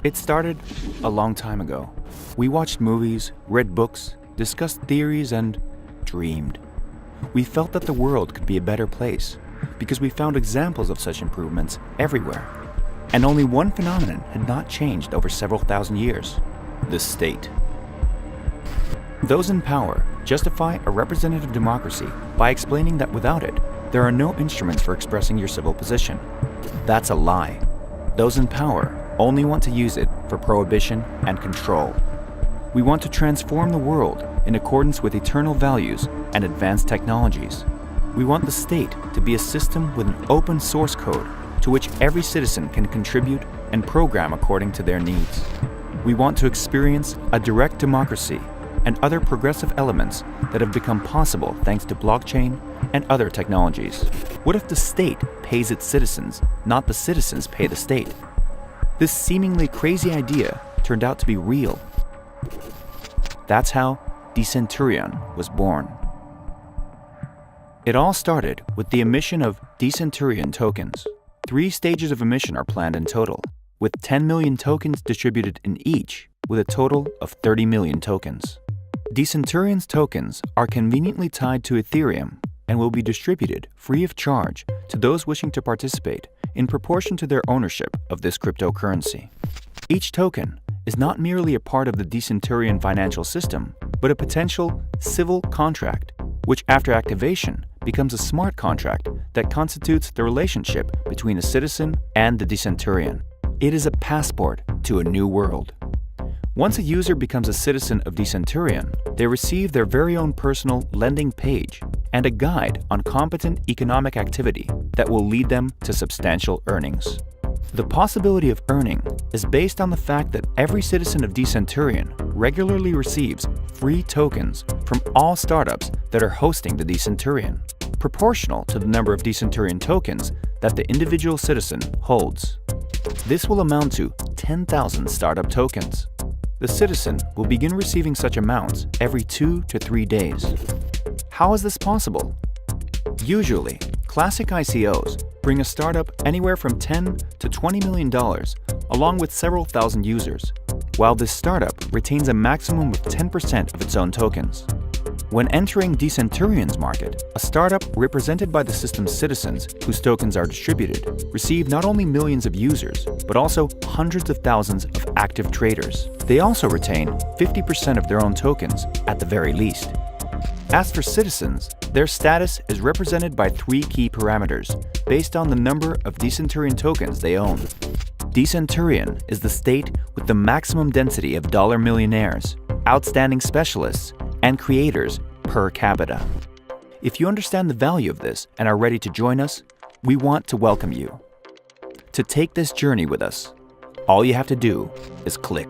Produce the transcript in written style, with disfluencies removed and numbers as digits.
It started a long time ago. We watched movies, read books, discussed theories, and dreamed. We felt that the world could be a better place because we found examples of such improvements everywhere. And only one phenomenon had not changed over several thousand years: the state. Those in power justify a representative democracy by explaining that without it, there are no instruments for expressing your civil position. That's a lie. Those in power only want to use it for prohibition and control. We want to transform the world in accordance with eternal values and advanced technologies. We want the state to be a system with an open source code to which every citizen can contribute and program according to their needs. We want to experience a direct democracy and other progressive elements that have become possible thanks to blockchain and other technologies. What if the state pays its citizens, not the citizens pay the state? This seemingly crazy idea turned out to be real. That's how Decenturion was born. It all started with the emission of Decenturion tokens. 3 stages of emission are planned in total, with 10 million tokens distributed in each, with a total of 30 million tokens. Decenturion's tokens are conveniently tied to Ethereum and will be distributed free of charge to those wishing to participate in proportion to their ownership of this cryptocurrency. Each token is not merely a part of the Decenturion financial system, but a potential civil contract, which after activation becomes a smart contract that constitutes the relationship between a citizen and the Decenturion. It is a passport to a new world. Once a user becomes a citizen of Decenturion, they receive their very own personal lending page and a guide on competent economic activity that will lead them to substantial earnings. The possibility of earning is based on the fact that every citizen of Decenturion regularly receives free tokens from all startups that are hosting the Decenturion, proportional to the number of Decenturion tokens that the individual citizen holds. This will amount to 10,000 startup tokens. The citizen will begin receiving such amounts every 2 to 3 days. How is this possible? Usually, classic ICOs bring a startup anywhere from $10 to $20 million, along with several thousand users, while this startup retains a maximum of 10% of its own tokens. When entering Decenturion's market, a startup represented by the system's citizens whose tokens are distributed receive not only millions of users, but also hundreds of thousands of active traders. They also retain 50% of their own tokens at the very least. As for citizens, their status is represented by 3 key parameters based on the number of Decenturion tokens they own. Decenturion is the state with the maximum density of dollar millionaires, outstanding specialists, and creators per capita. If you understand the value of this and are ready to join us, we want to welcome you. To take this journey with us, all you have to do is click.